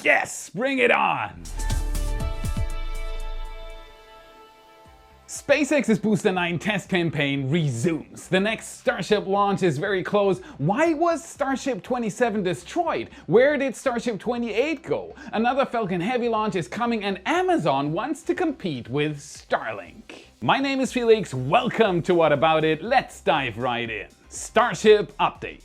Yes, bring it on! SpaceX's Booster 9 test campaign resumes. The next Starship launch is very close. Why was Starship 27 destroyed? Where did Starship 28 go? Another Falcon Heavy launch is coming and Amazon wants to compete with Starlink. My name is Felix, welcome to What About It, let's dive right in. Starship updates.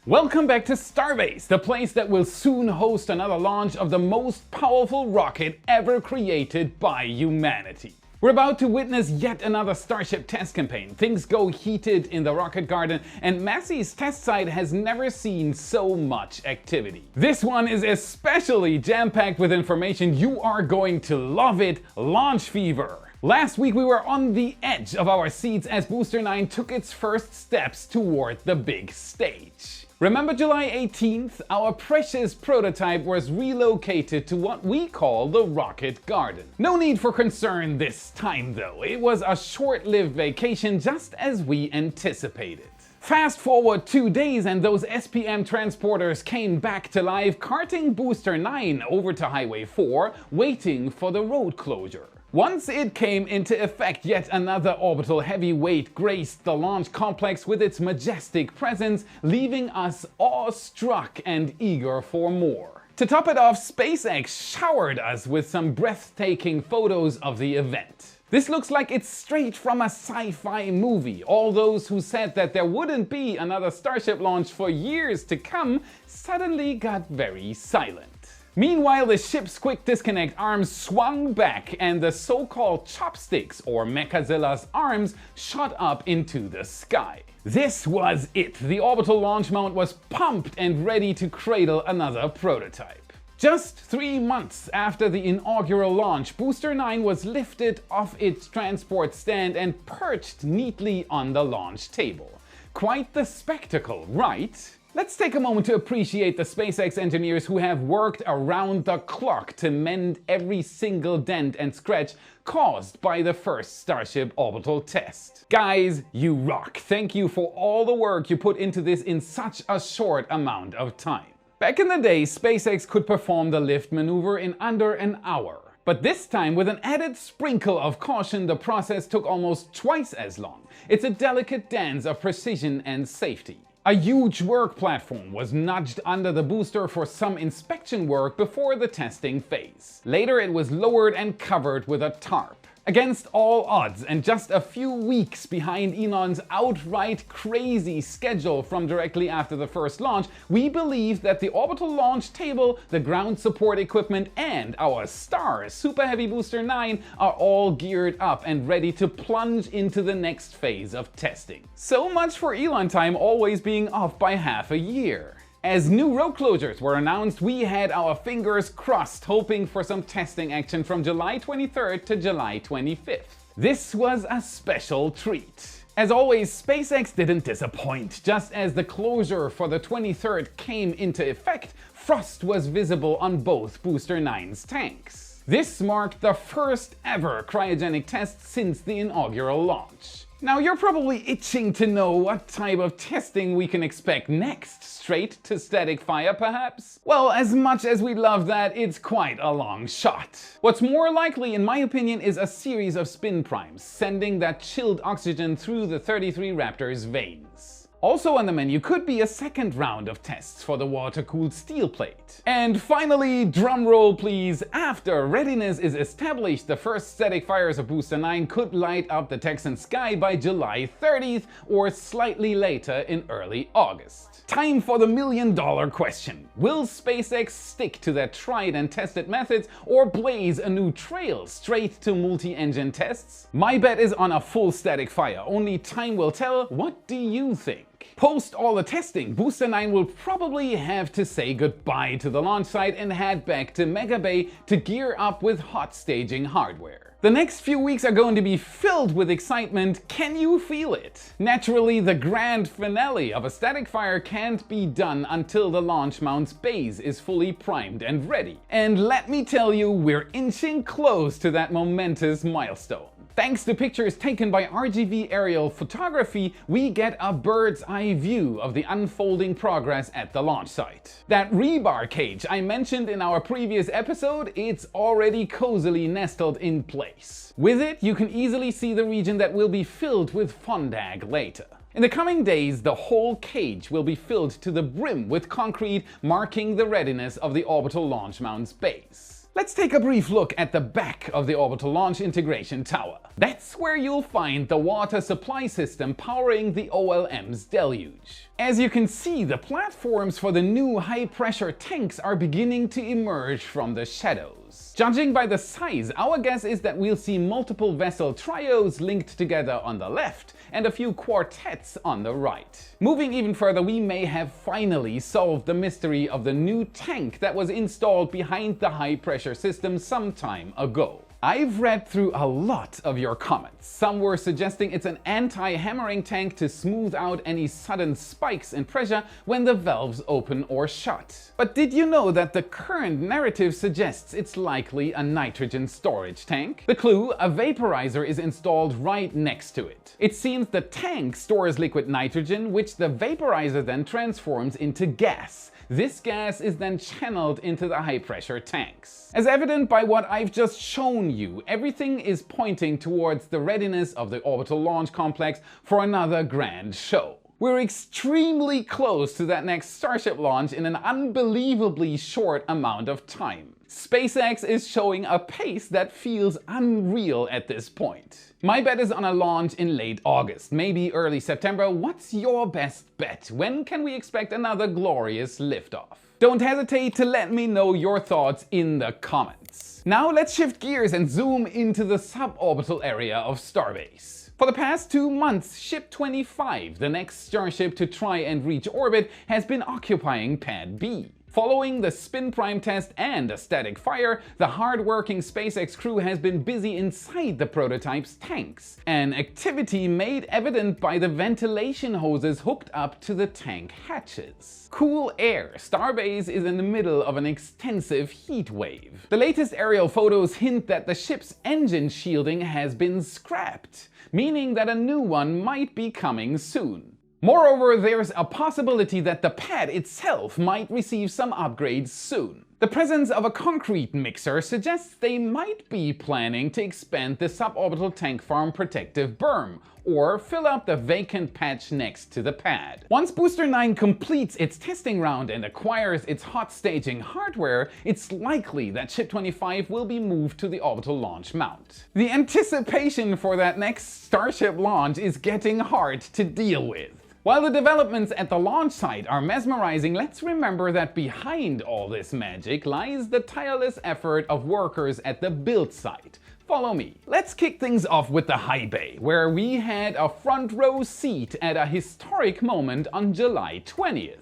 Welcome back to Starbase, the place that will soon host another launch of the most powerful rocket ever created by humanity. We're about to witness yet another Starship test campaign. Things go heated in the rocket garden and Massey's test site has never seen so much activity. This one is especially jam-packed with information. You are going to love it. Launch fever. Last week we were on the edge of our seats as Booster 9 took its first steps toward the big stage. Remember July 18th? Our precious prototype was relocated to what we call the rocket garden. No need for concern this time though. It was a short-lived vacation just as we anticipated. Fast forward 2 days and those SPM transporters came back to life, carting Booster 9 over to Highway 4, waiting for the road closure. Once it came into effect, yet another orbital heavyweight graced the launch complex with its majestic presence, leaving us awestruck and eager for more. To top it off, SpaceX showered us with some breathtaking photos of the event. This looks like it's straight from a sci-fi movie. All those who said that there wouldn't be another Starship launch for years to come suddenly got very silent. Meanwhile, the ship's quick disconnect arms swung back and the so-called chopsticks or Mechazilla's arms shot up into the sky. This was it. The orbital launch mount was pumped and ready to cradle another prototype. Just 3 months after the inaugural launch, Booster 9 was lifted off its transport stand and perched neatly on the launch table. Quite the spectacle, right? Let's take a moment to appreciate the SpaceX engineers who have worked around the clock to mend every single dent and scratch caused by the first Starship orbital test. Guys, you rock! Thank you for all the work you put into this in such a short amount of time. Back in the day, SpaceX could perform the lift maneuver in under an hour. But this time, with an added sprinkle of caution, the process took almost twice as long. It's a delicate dance of precision and safety. A huge work platform was nudged under the booster for some inspection work before the testing phase. Later it was lowered and covered with a tarp. Against all odds and just a few weeks behind Elon's outright crazy schedule from directly after the first launch, we believe that the orbital launch table, the ground support equipment and our star Super Heavy Booster 9 are all geared up and ready to plunge into the next phase of testing. So much for Elon time always being off by half a year. As new road closures were announced, we had our fingers crossed, hoping for some testing action from July 23rd to July 25th. This was a special treat. As always, SpaceX didn't disappoint. Just as the closure for the 23rd came into effect, frost was visible on both Booster 9's tanks. This marked the first ever cryogenic test since the inaugural launch. Now you're probably itching to know what type of testing we can expect next. Straight to static fire perhaps? Well, as much as we love that, it's quite a long shot. What's more likely in my opinion is a series of spin primes, sending that chilled oxygen through the 33 Raptor's veins. Also on the menu could be a second round of tests for the water-cooled steel plate. And finally, drumroll please, after readiness is established, the first static fires of Booster 9 could light up the Texan sky by July 30th or slightly later in early August. Time for the million-dollar question. Will SpaceX stick to their tried and tested methods or blaze a new trail straight to multi-engine tests? My bet is on a full static fire. Only time will tell. What do you think? Post all the testing, Booster 9 will probably have to say goodbye to the launch site and head back to Mega Bay to gear up with hot staging hardware. The next few weeks are going to be filled with excitement. Can you feel it? Naturally, the grand finale of a static fire can't be done until the launch mount's base is fully primed and ready. And let me tell you, we're inching close to that momentous milestone. Thanks to pictures taken by RGB aerial photography, we get a bird's eye view of the unfolding progress at the launch site. That rebar cage I mentioned in our previous episode, it's already cozily nestled in place. With it, you can easily see the region that will be filled with fondag later. In the coming days, the whole cage will be filled to the brim with concrete, marking the readiness of the orbital launch mount's base. Let's take a brief look at the back of the orbital launch integration tower. That's where you'll find the water supply system powering the OLM's deluge. As you can see, the platforms for the new high-pressure tanks are beginning to emerge from the shadows. Judging by the size, our guess is that we'll see multiple vessel trios linked together on the left and a few quartets on the right. Moving even further, we may have finally solved the mystery of the new tank that was installed behind the high-pressure system some time ago. I've read through a lot of your comments. Some were suggesting it's an anti-hammering tank to smooth out any sudden spikes in pressure when the valves open or shut. But did you know that the current narrative suggests it's likely a nitrogen storage tank? The clue: a vaporizer is installed right next to it. It seems the tank stores liquid nitrogen, which the vaporizer then transforms into gas. This gas is then channeled into the high-pressure tanks. As evident by what I've just shown you, everything is pointing towards the readiness of the orbital launch complex for another grand show. We're extremely close to that next Starship launch in an unbelievably short amount of time. SpaceX is showing a pace that feels unreal at this point. My bet is on a launch in late August, maybe early September. What's your best bet? When can we expect another glorious liftoff? Don't hesitate to let me know your thoughts in the comments. Now let's shift gears and zoom into the suborbital area of Starbase. For the past 2 months, Ship 25, the next Starship to try and reach orbit, has been occupying Pad B. Following the spin prime test and a static fire, the hard-working SpaceX crew has been busy inside the prototype's tanks, an activity made evident by the ventilation hoses hooked up to the tank hatches. Cool air. Starbase is in the middle of an extensive heat wave. The latest aerial photos hint that the ship's engine shielding has been scrapped, meaning that a new one might be coming soon. Moreover, there's a possibility that the pad itself might receive some upgrades soon. The presence of a concrete mixer suggests they might be planning to expand the suborbital tank farm protective berm, or fill up the vacant patch next to the pad. Once Booster 9 completes its testing round and acquires its hot staging hardware, it's likely that Ship 25 will be moved to the orbital launch mount. The anticipation for that next Starship launch is getting hard to deal with. While the developments at the launch site are mesmerizing, let's remember that behind all this magic lies the tireless effort of workers at the build site. Follow me. Let's kick things off with the high bay, where we had a front row seat at a historic moment on July 20th.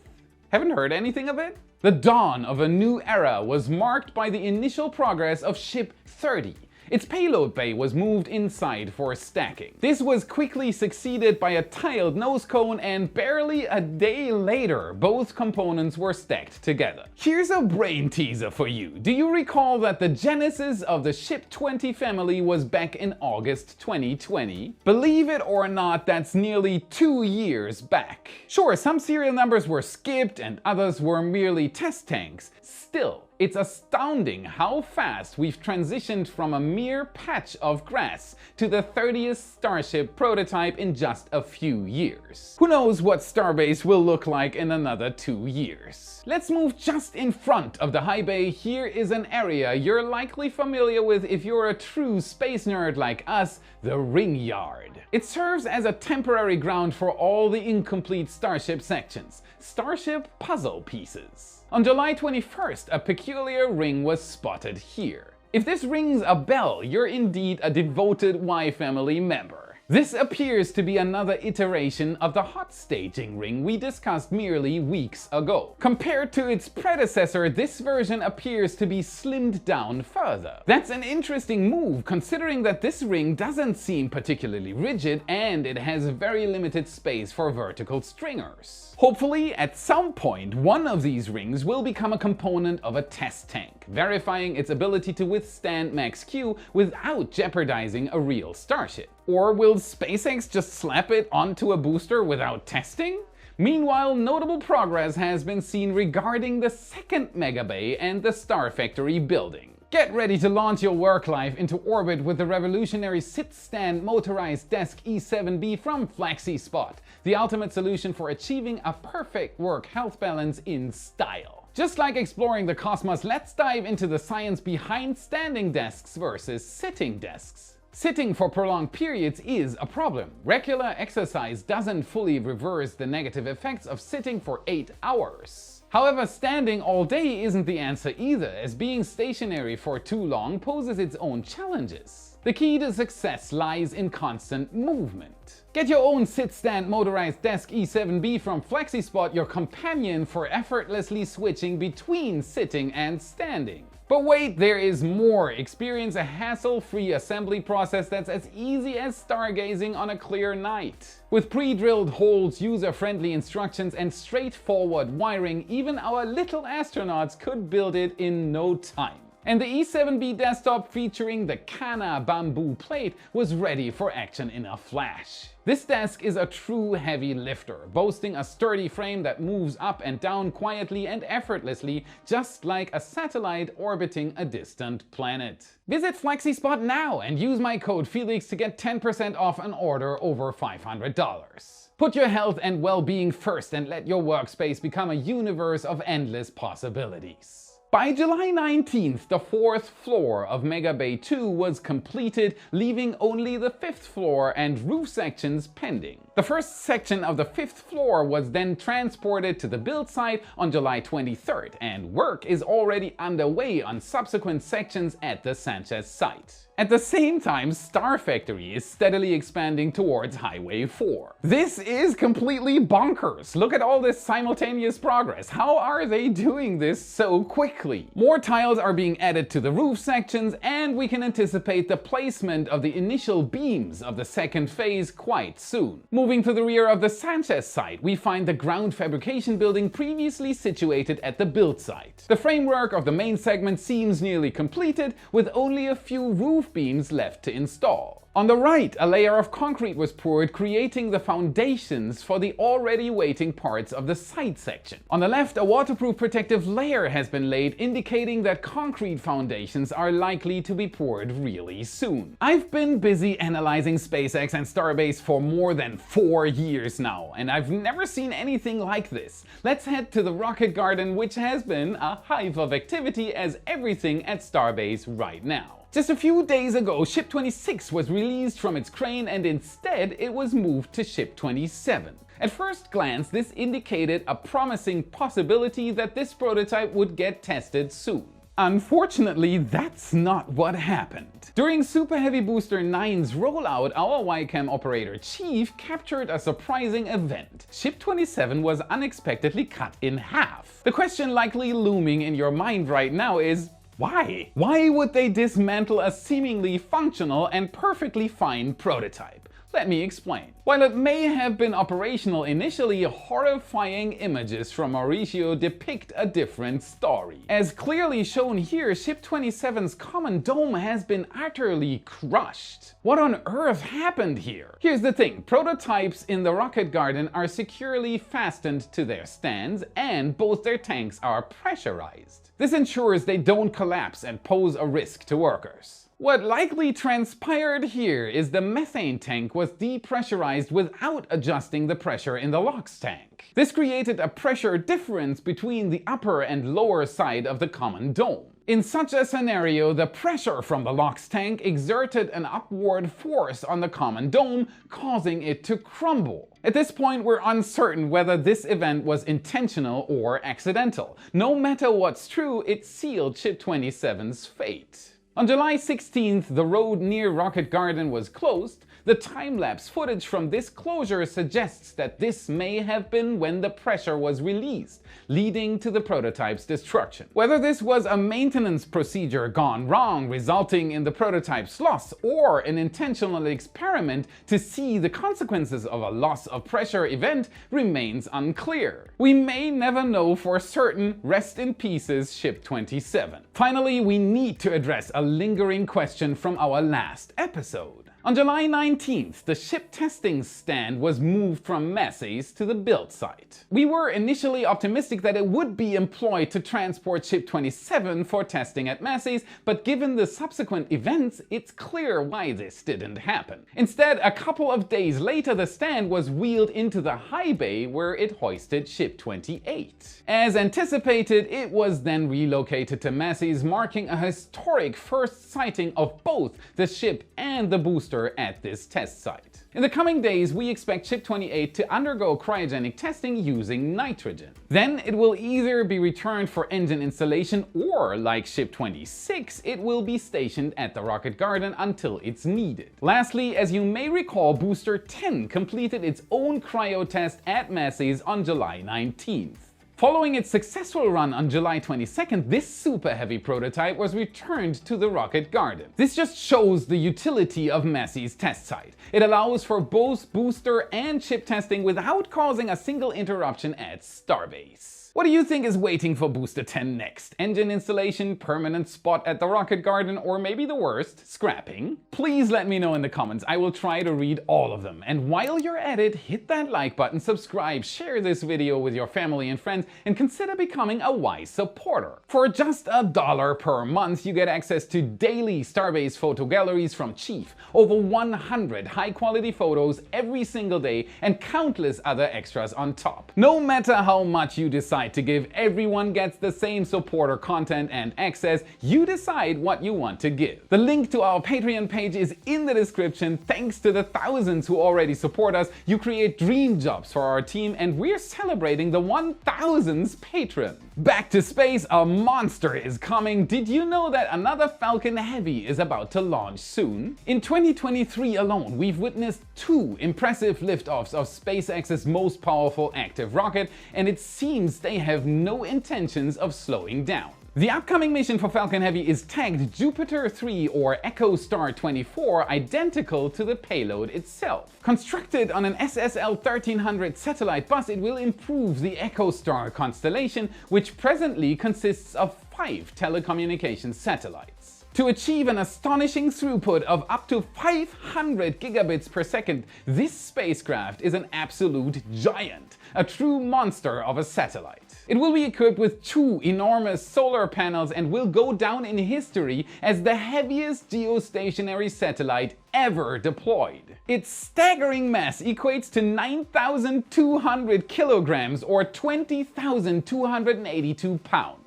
Haven't heard anything of it? The dawn of a new era was marked by the initial progress of Ship 30. Its payload bay was moved inside for stacking. This was quickly succeeded by a tiled nose cone, and barely a day later, both components were stacked together. Here's a brain teaser for you. Do you recall that the genesis of the Ship 20 family was back in August 2020? Believe it or not, that's nearly 2 years back. Sure, some serial numbers were skipped and others were merely test tanks. Still, it's astounding how fast we've transitioned from a mere patch of grass to the 30th Starship prototype in just a few years. Who knows what Starbase will look like in another 2 years. Let's move just in front of the high bay. Here is an area you're likely familiar with if you're a true space nerd like us, the ring yard. It serves as a temporary ground for all the incomplete Starship sections, Starship puzzle pieces. On July 21st, a peculiar ring was spotted here. If this rings a bell, you're indeed a devoted Y family member. This appears to be another iteration of the hot staging ring we discussed merely weeks ago. Compared to its predecessor, this version appears to be slimmed down further. That's an interesting move, considering that this ring doesn't seem particularly rigid and it has very limited space for vertical stringers. Hopefully, at some point, one of these rings will become a component of a test tank. verifying its ability to withstand max Q without jeopardizing a real Starship. Or will SpaceX just slap it onto a booster without testing? Meanwhile, notable progress has been seen regarding the second megabay and the Star Factory building. Get ready to launch your work life into orbit with the revolutionary sit-stand motorized desk E7B from FlexiSpot, the ultimate solution for achieving a perfect work-health balance in style. Just like exploring the cosmos, let's dive into the science behind standing desks versus sitting desks. Sitting for prolonged periods is a problem. Regular exercise doesn't fully reverse the negative effects of sitting for 8 hours. However, standing all day isn't the answer either, as being stationary for too long poses its own challenges. The key to success lies in constant movement. Get your own sit-stand motorized desk E7B from FlexiSpot, your companion for effortlessly switching between sitting and standing. But wait, there is more. Experience a hassle-free assembly process that's as easy as stargazing on a clear night. With pre-drilled holes, user-friendly instructions, and straightforward wiring, even our little astronauts could build it in no time. And the E7B desktop featuring the Kana bamboo plate was ready for action in a flash. This desk is a true heavy lifter, boasting a sturdy frame that moves up and down quietly and effortlessly, just like a satellite orbiting a distant planet. Visit FlexiSpot now and use my code Felix to get 10% off an order over $500. Put your health and well-being first and let your workspace become a universe of endless possibilities. By July 19th, the 4th floor of Mega Bay 2 was completed, leaving only the 5th floor and roof sections pending. The first section of the 5th floor was then transported to the build site on July 23rd, and work is already underway on subsequent sections at the Sanchez site. At the same time, Star Factory is steadily expanding towards Highway 4. This is completely bonkers. Look at all this simultaneous progress. How are they doing this so quickly? More tiles are being added to the roof sections, and we can anticipate the placement of the initial beams of the second phase quite soon. Moving to the rear of the Sanchez site, we find the ground fabrication building previously situated at the build site. The framework of the main segment seems nearly completed, with only a few roof beams left to install. On the right, a layer of concrete was poured, creating the foundations for the already waiting parts of the site section. On the left, a waterproof protective layer has been laid, indicating that concrete foundations are likely to be poured really soon. I've been busy analyzing SpaceX and Starbase for more than 4 years now, and I've never seen anything like this. Let's head to the rocket garden, which has been a hive of activity as everything at Starbase right now. Just a few days ago, Ship 26 was released from its crane, and instead it was moved to Ship 27. At first glance, this indicated a promising possibility that this prototype would get tested soon. Unfortunately, that's not what happened. During Super Heavy Booster 9's rollout, our YCAM operator Chief captured a surprising event. Ship 27 was unexpectedly cut in half. The question likely looming in your mind right now is, why? Why would they dismantle a seemingly functional and perfectly fine prototype? Let me explain. While it may have been operational initially, horrifying images from Mauricio depict a different story. As clearly shown here, Ship 27's common dome has been utterly crushed. What on earth happened here? Here's the thing, prototypes in the rocket garden are securely fastened to their stands, and both their tanks are pressurized. This ensures they don't collapse and pose a risk to workers. What likely transpired here is the methane tank was depressurized without adjusting the pressure in the LOX tank. This created a pressure difference between the upper and lower side of the common dome. In such a scenario, the pressure from the LOX tank exerted an upward force on the common dome, causing it to crumble. At this point, we're uncertain whether this event was intentional or accidental. No matter what's true, it sealed Ship 27's fate. On July 16th, the road near Rocket Garden was closed. The time-lapse footage from this closure suggests that this may have been when the pressure was released, leading to the prototype's destruction. Whether this was a maintenance procedure gone wrong, resulting in the prototype's loss, or an intentional experiment to see the consequences of a loss of pressure event remains unclear. We may never know for certain. Rest in pieces, Ship 27. Finally, we need to address a lingering question from our last episode. On July 19th, the ship testing stand was moved from Massey's to the build site. We were initially optimistic that it would be employed to transport Ship 27 for testing at Massey's, but given the subsequent events, it's clear why this didn't happen. Instead, a couple of days later, the stand was wheeled into the high bay where it hoisted Ship 28. As anticipated, it was then relocated to Massey's, marking a historic first sighting of both the ship and the booster at this test site. In the coming days, we expect Ship 28 to undergo cryogenic testing using nitrogen. Then it will either be returned for engine installation or, like Ship 26, it will be stationed at the rocket garden until it's needed. Lastly, as you may recall, Booster 10 completed its own cryo test at Massey's on July 19th. Following its successful run on July 22nd, this super heavy prototype was returned to the rocket garden. This just shows the utility of Massey's test site. It allows for both booster and ship testing without causing a single interruption at Starbase. What do you think is waiting for Booster 10 next? Engine installation, permanent spot at the rocket garden, or maybe the worst, scrapping? Please let me know in the comments. I will try to read all of them. And while you're at it, hit that like button, subscribe, share this video with your family and friends, and consider becoming a wise supporter. For just $1 per month, you get access to daily Starbase photo galleries from Chief, over 100 high-quality photos every single day, and countless other extras on top. No matter how much you decide to give, everyone gets the same supporter content and access. You decide what you want to give. The link to our Patreon page is in the description. Thanks to the thousands who already support us, you create dream jobs for our team, and we're celebrating the 1000th patron. Back to space, a monster is coming. Did you know that another Falcon Heavy is about to launch soon? In 2023 alone, we've witnessed 2 impressive liftoffs of SpaceX's most powerful active rocket, and it seems they have no intentions of slowing down. The upcoming mission for Falcon Heavy is tagged Jupiter 3 or EchoStar 24, identical to the payload itself. Constructed on an SSL 1300 satellite bus, it will improve the EchoStar constellation, which presently consists of 5 telecommunications satellites. To achieve an astonishing throughput of up to 500 gigabits per second, this spacecraft is an absolute giant, a true monster of a satellite. It will be equipped with 2 enormous solar panels and will go down in history as the heaviest geostationary satellite ever deployed. Its staggering mass equates to 9,200 kilograms or 20,282 pounds.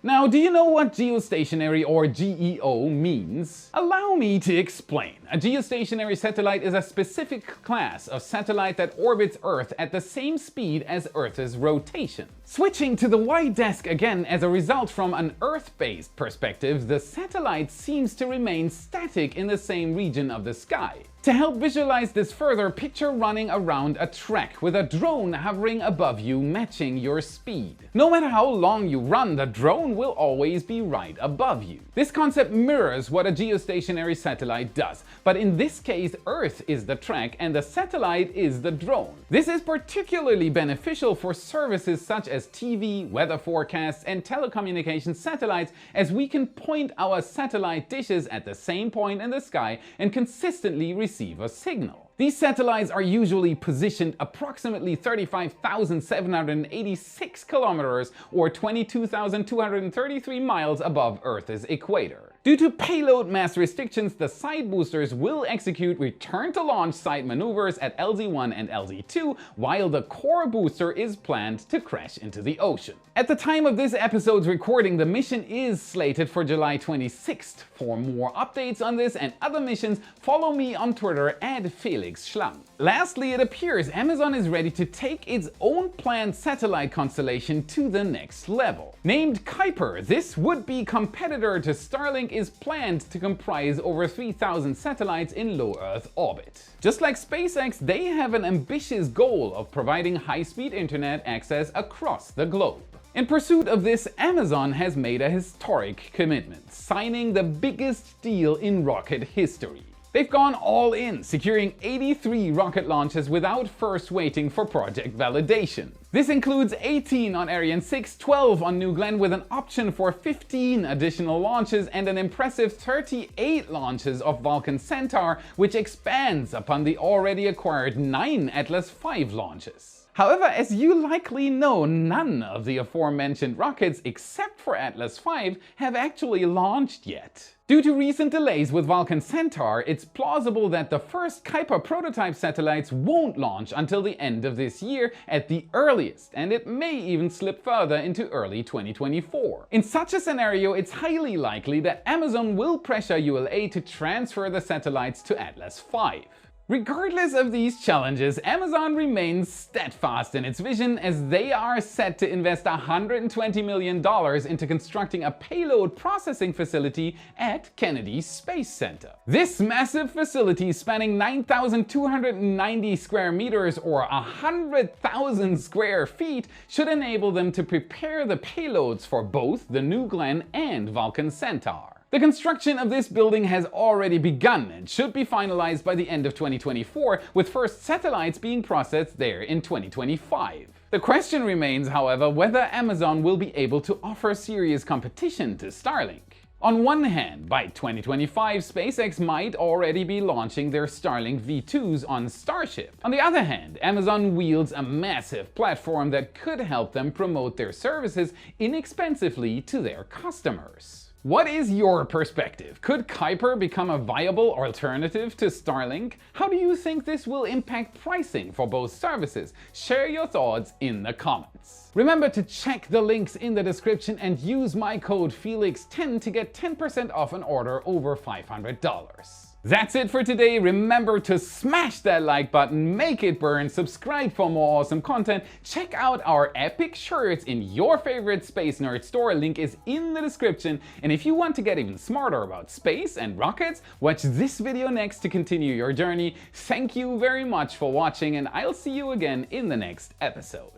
Now, do you know what geostationary or GEO means? Allow me to explain. A geostationary satellite is a specific class of satellite that orbits Earth at the same speed as Earth's rotation. Switching to the white desk again, as a result from an Earth-based perspective, the satellite seems to remain static in the same region of the sky. To help visualize this further, picture running around a track with a drone hovering above you, matching your speed. No matter how long you run, the drone will always be right above you. This concept mirrors what a geostationary satellite does, but in this case, Earth is the track and the satellite is the drone. This is particularly beneficial for services such as TV, weather forecasts, and telecommunications satellites, as we can point our satellite dishes at the same point in the sky and consistently receive a signal. These satellites are usually positioned approximately 35,786 kilometers or 22,233 miles above Earth's equator. Due to payload mass restrictions, the side boosters will execute return-to-launch side maneuvers at LZ-1 and LZ-2, while the core booster is planned to crash into the ocean. At the time of this episode's recording, the mission is slated for July 26th. For more updates on this and other missions, follow me on Twitter at Felix Schlang. Lastly, it appears Amazon is ready to take its own planned satellite constellation to the next level. Named Kuiper, this would-be competitor to Starlink is planned to comprise over 3,000 satellites in low Earth orbit. Just like SpaceX, they have an ambitious goal of providing high-speed internet access across the globe. In pursuit of this, Amazon has made a historic commitment, signing the biggest deal in rocket history. They've gone all in, securing 83 rocket launches without first waiting for project validation. This includes 18 on Ariane 6, 12 on New Glenn with an option for 15 additional launches, and an impressive 38 launches of Vulcan Centaur, which expands upon the already acquired 9 Atlas V launches. However, as you likely know, none of the aforementioned rockets, except for Atlas V, have actually launched yet. Due to recent delays with Vulcan Centaur, it's plausible that the first Kuiper prototype satellites won't launch until the end of this year at the earliest, and it may even slip further into early 2024. In such a scenario, it's highly likely that Amazon will pressure ULA to transfer the satellites to Atlas V. Regardless of these challenges, Amazon remains steadfast in its vision, as they are set to invest $120 million into constructing a payload processing facility at Kennedy Space Center. This massive facility, spanning 9,290 square meters or 100,000 square feet, should enable them to prepare the payloads for both the New Glenn and Vulcan Centaur. The construction of this building has already begun and should be finalized by the end of 2024, with first satellites being processed there in 2025. The question remains, however, whether Amazon will be able to offer serious competition to Starlink. On one hand, by 2025, SpaceX might already be launching their Starlink V2s on Starship. On the other hand, Amazon wields a massive platform that could help them promote their services inexpensively to their customers. What is your perspective? Could Kuiper become a viable alternative to Starlink? How do you think this will impact pricing for both services? Share your thoughts in the comments. Remember to check the links in the description and use my code FELIX10 to get 10% off an order over $500. That's it for today. Remember to smash that like button, make it burn, subscribe for more awesome content, check out our epic shirts in your favorite Space Nerd store, link is in the description, and if you want to get even smarter about space and rockets, watch this video next to continue your journey. Thank you very much for watching, and I'll see you again in the next episode.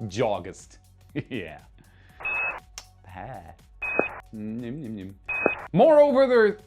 Jawgust. Yeah. Moreover,